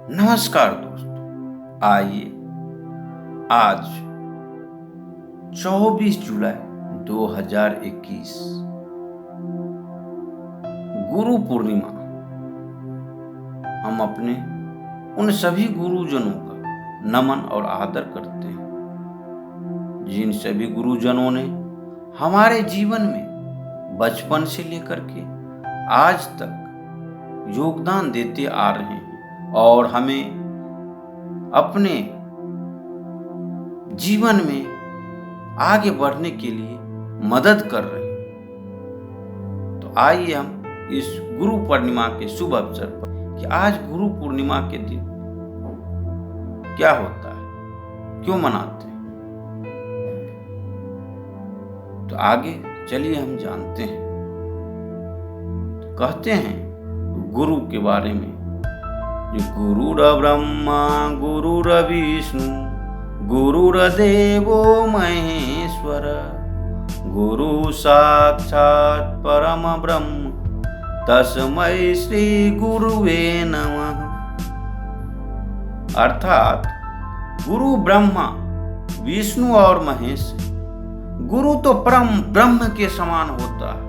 नमस्कार दोस्तों, आइए आज 24 जुलाई 2021 गुरु पूर्णिमा हम अपने उन सभी गुरुजनों का नमन और आदर करते हैं जिन सभी गुरुजनों ने हमारे जीवन में बचपन से लेकर के आज तक योगदान देते आ रहे हैं और हमें अपने जीवन में आगे बढ़ने के लिए मदद कर रहे हैं। तो आइए हम इस गुरु पूर्णिमा के शुभ अवसर पर कि आज गुरु पूर्णिमा के दिन क्या होता है, क्यों मनाते हैं, तो आगे चलिए हम जानते हैं। तो कहते हैं गुरु के बारे में, गुरुर्ब्रह्मा गुरुर्विष्णु गुरुर्देवो महेश्वर गुरु साक्षात् परम ब्रह्म तस्मै श्री गुरुवे नमः। अर्थात गुरु ब्रह्मा, विष्णु और महेश। गुरु तो परम ब्रह्म के समान होता है,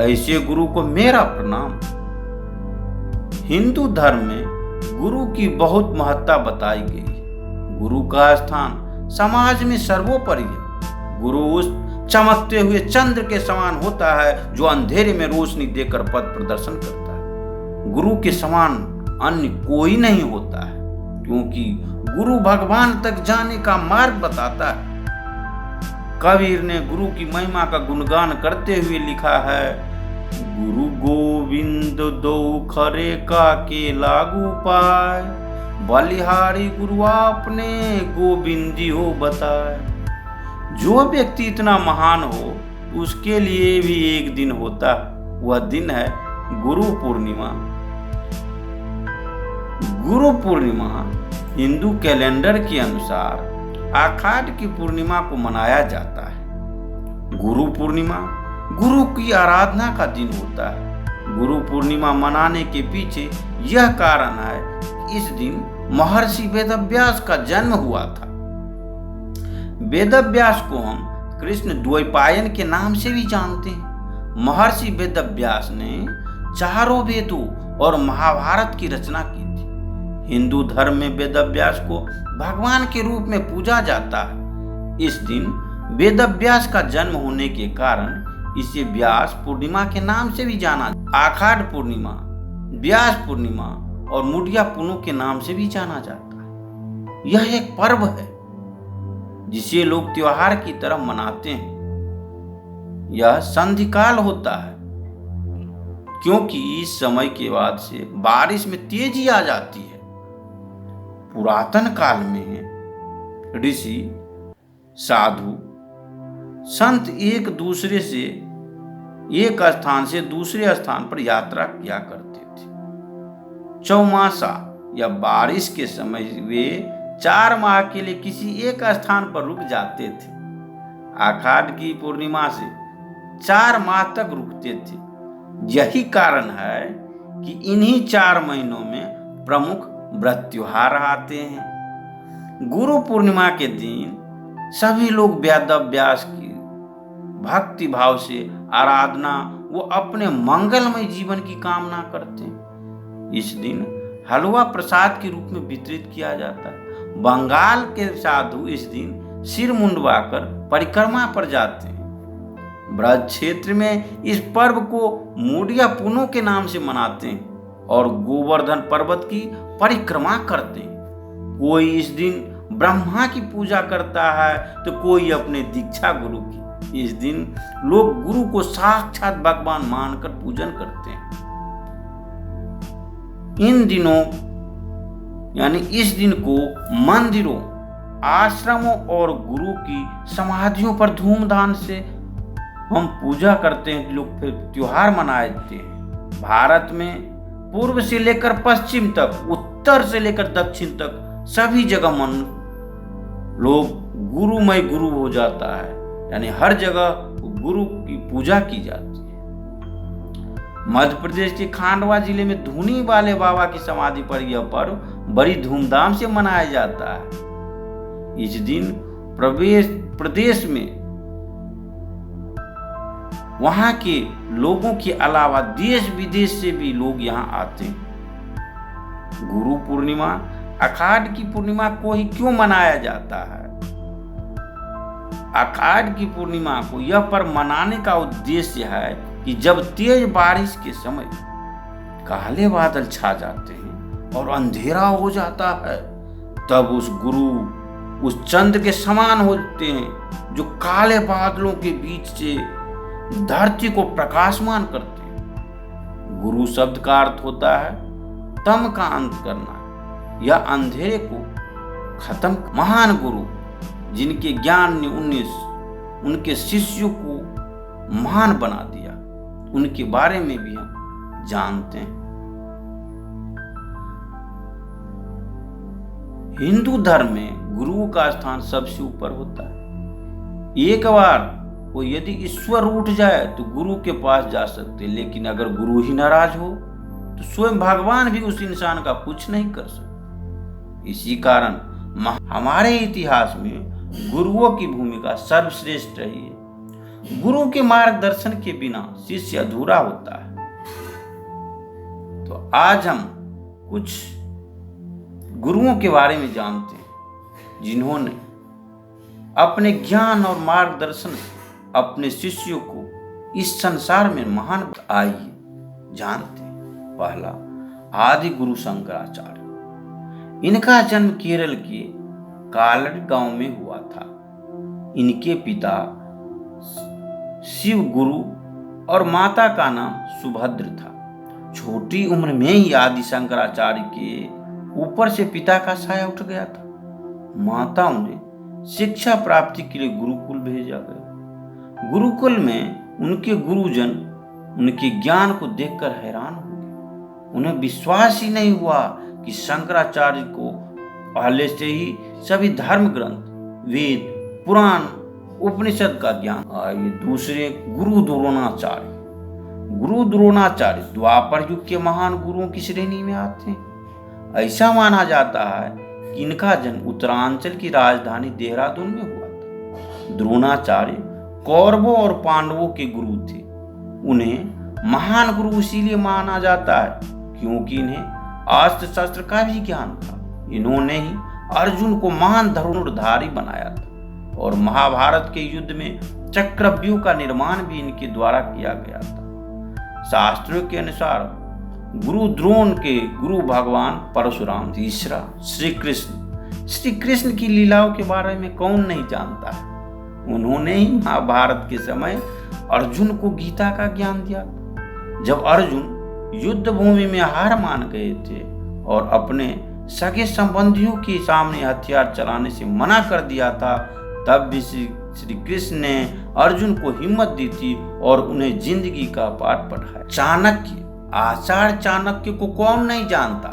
ऐसे गुरु को मेरा प्रणाम। हिंदू धर्म में गुरु की बहुत महत्ता बताई गई। गुरु का स्थान समाज में सर्वोपरि है। गुरु उस चमकते हुए चंद्र के समान होता है जो अंधेरे में रोशनी देकर पथ प्रदर्शन करता है। गुरु के समान अन्य कोई नहीं होता है, क्योंकि गुरु भगवान तक जाने का मार्ग बताता है। कबीर ने गुरु की महिमा का गुणगान करते हुए लिखा है, गुरु गोविंद दो खरे का के लागू पाए, बलिहारी गुरु आपने गोविंद जी हो बताए। जो व्यक्ति इतना महान हो उसके लिए भी एक दिन होता, वह दिन है गुरु पूर्णिमा। गुरु पूर्णिमा हिंदू कैलेंडर के अनुसार आषाढ़ की पूर्णिमा को मनाया जाता है। गुरु पूर्णिमा गुरु की आराधना का दिन होता है। गुरु पूर्णिमा मनाने के पीछे यह कारण है कि इस दिन महर्षि वेदव्यास का जन्म हुआ था। वेदव्यास को हम कृष्ण द्वैपायन के नाम से भी जानते हैं। महर्षि वेदव्यास ने चारों वेदों और महाभारत की रचना की थी। हिंदू धर्म में वेदव्यास को भगवान के रूप में पूजा जाता है। इस दिन वेदव्यास का जन्म होने के कारण इसे व्यास पूर्णिमा के नाम से भी जाना। आषाढ़ पूर्णिमा, व्यास पूर्णिमा और मुड़िया पुन्नु के नाम से भी जाना जाता है। यह एक पर्व है जिसे लोग त्योहार की तरह मनाते हैं। यह संधिकाल होता है क्योंकि इस समय के बाद से बारिश में तेजी आ जाती है। पुरातन काल में ऋषि, साधु, संत एक दूसरे से एक स्थान से दूसरे स्थान पर यात्रा किया करते थे। चौमासा या बारिश के समय वे 4 माह के लिए किसी एक स्थान पर रुक जाते थे। आषाढ़ की पूर्णिमा से 4 माह तक रुकते थे। यही कारण है कि इन्हीं 4 महीनों में प्रमुख व्रत त्योहार आते हैं। गुरु पूर्णिमा के दिन सभी लोग वेदव्यास की भक्ति भाव से आराधना वो अपने मंगलमय जीवन की कामना करते हैं। इस दिन हलवा प्रसाद के रूप में वितरित किया जाता है। बंगाल के साधु इस दिन सिर मुंडवाकर परिक्रमा पर जाते हैं। ब्रज क्षेत्र में इस पर्व को मुड़िया पुन्नु के नाम से मनाते हैं और गोवर्धन पर्वत की परिक्रमा करते हैं। कोई इस दिन ब्रह्मा की पूजा करता है तो कोई अपने दीक्षा गुरु की। इस दिन लोग गुरु को साक्षात भगवान मानकर पूजन करते हैं। इन दिनों यानी इस दिन को मंदिरों, आश्रमों और गुरु की समाधियों पर धूमधाम से हम पूजा करते हैं। लोग फिर त्योहार मनाते हैं। भारत में पूर्व से लेकर पश्चिम तक, उत्तर से लेकर दक्षिण तक सभी जगह लोग गुरुमय गुरु हो जाता है, यानी हर जगह गुरु की पूजा की जाती है। मध्य प्रदेश के खांडवा जिले में धूनी वाले बाबा की समाधि पर यह पर्व बड़ी धूमधाम से मनाया जाता है। इस दिन प्रदेश में वहां के लोगों के अलावा देश विदेश से भी लोग यहाँ आते हैं। गुरु पूर्णिमा आषाढ़ की पूर्णिमा को ही क्यों मनाया जाता है? आषाढ़ की पूर्णिमा को यह पर्व मनाने का उद्देश्य है कि जब तेज बारिश के समय काले बादल छा जाते हैं और अंधेरा हो जाता है, तब उस गुरु उस चंद्र के समान होते हैं जो काले बादलों के बीच से धरती को प्रकाशमान करते हैं। गुरु शब्द का अर्थ होता है तम का अंत करना या अंधेरे को खत्म। महान गुरु जिनके ज्ञान ने उनके शिष्यों को महान बना दिया, उनके बारे में भी हम जानते हैं। हिंदू धर्म में गुरु का स्थान सबसे ऊपर होता है। एक बार वो यदि ईश्वर उठ जाए तो गुरु के पास जा सकते, लेकिन अगर गुरु ही नाराज हो तो स्वयं भगवान भी उस इंसान का कुछ नहीं कर सकते। इसी कारण हमारे इतिहास में गुरुओं की भूमिका सर्वश्रेष्ठ रही है। गुरु के मार्गदर्शन के बिना शिष्य अधूरा होता है। तो आज हम कुछ गुरुओं के बारे में जानते हैं जिन्होंने अपने ज्ञान और मार्गदर्शन से अपने शिष्यों को इस संसार में महान आइए जानते हैं। पहला, आदि गुरु शंकराचार्य। इनका जन्म केरल के कालड़ गांव में हुआ था। इनके पिता शिव गुरु और माता का नाम सुभद्र था। छोटी उम्र में ही आदि शंकराचार्य के ऊपर से पिता का साया उठ गया था। माता उन्हें शिक्षा प्राप्ति के लिए गुरुकुल भेजा गया। गुरुकुल में उनके गुरुजन उनके ज्ञान को देखकर हैरान हो गए। उन्हें विश्वास ही नहीं हुआ कि शंकराचार्य को पहले से ही सभी धर्म ग्रंथ, वेद, पुराण, उपनिषद का ज्ञान। आइए दूसरे, गुरु द्रोणाचार्य। गुरु द्रोणाचार्य द्वापर युग के महान गुरुओं की श्रेणी में आते हैं। ऐसा माना जाता है कि इनका जन्म उत्तरांचल की राजधानी देहरादून में हुआ था। द्रोणाचार्य कौरवों और पांडवों के गुरु थे। उन्हें महान गुरु इसीलिए माना जाता है क्योंकि इन्हें अस्त्र शस्त्र का भी ज्ञान था। इन्होंने ही अर्जुन को महान धनुर्धारी बनाया था और महाभारत के युद्ध में चक्रव्यूह का निर्माण भी इनके द्वारा किया गया था। शास्त्रों के अनुसार गुरु द्रोण के गुरु भगवान परशुराम। तीसरा, श्री कृष्ण। श्री कृष्ण की लीलाओं के बारे में कौन नहीं जानता है। उन्होंने ही महाभारत के समय अर्जुन को गीता का ज्ञान दिया। जब अर्जुन युद्ध भूमि में हार मान गए थे और अपने सगे संबंधियों के सामने हथियार चलाने से मना कर दिया था, तब भी श्री कृष्ण ने अर्जुन को हिम्मत दी थी और उन्हें जिंदगी का पाठ पढ़ाया। चाणक्य। आचार्य चाणक्य को कौन नहीं जानता।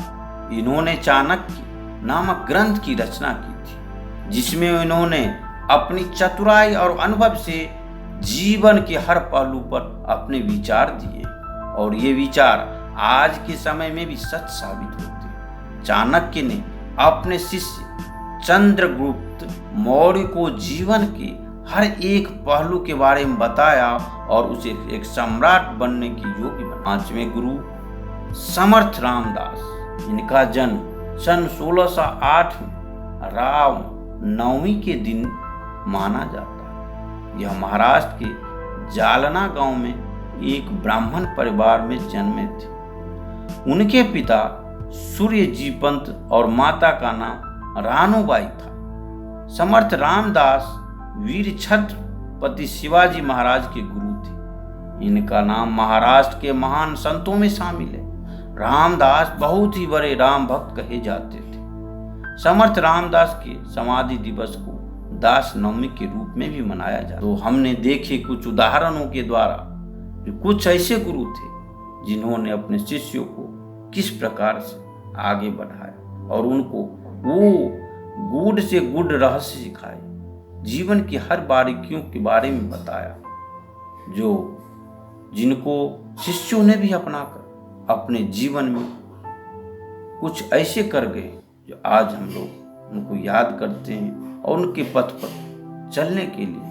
इन्होंने चाणक्य नामक ग्रंथ की रचना की थी, जिसमें इन्होंने अपनी चतुराई और अनुभव से जीवन के हर पहलू पर अपने विचार दिए और ये विचार आज के समय में भी सच साबित होते हैं। चाणक्य ने अपने शिष्य चंद्रगुप्त मौर्य को जीवन के हर एक पहलू के बारे में बताया और उसे एक सम्राट बनने की योग्य बना। पांचवें गुरु समर्थ रामदास। इनका जन्म सन 1608 में राम नवमी के दिन माना जाता है। यह महाराष्ट्र के जालना गांव में एक ब्राह्मण परिवार में जन्मे थे। उनके पिता सूर्यजी पंत और माता का नाम रानूबाई था। समर्थ रामदास वीर छत्रपति शिवाजी महाराज के गुरु थे। इनका नाम महाराष्ट्र के महान संतों में शामिल है। रामदास बहुत ही बड़े राम भक्त कहे जाते थे। समर्थ रामदास के समाधि दिवस को दास नवमी के रूप में भी मनाया जाता है। तो हमने देखे कुछ उदाहरणों के द्वारा कि कुछ ऐसे गुरु थे जिन्होंने अपने शिष्यों को किस प्रकार से आगे बढ़ाया और उनको वो गूढ़ से गूढ़ रहस्य सिखाए, जीवन की हर बारीकियों के बारे में बताया, जिनको शिष्यों ने भी अपनाकर अपने जीवन में कुछ ऐसे कर गए जो आज हम लोग उनको याद करते हैं और उनके पथ पर चलने के लिए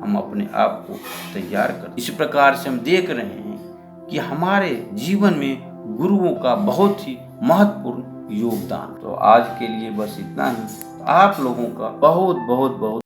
हम अपने आप को तैयार करते। इस प्रकार से हम देख रहे हैं कि हमारे जीवन में गुरुओं का बहुत ही महत्वपूर्ण योगदान। तो आज के लिए बस इतना ही। आप लोगों का बहुत बहुत बहुत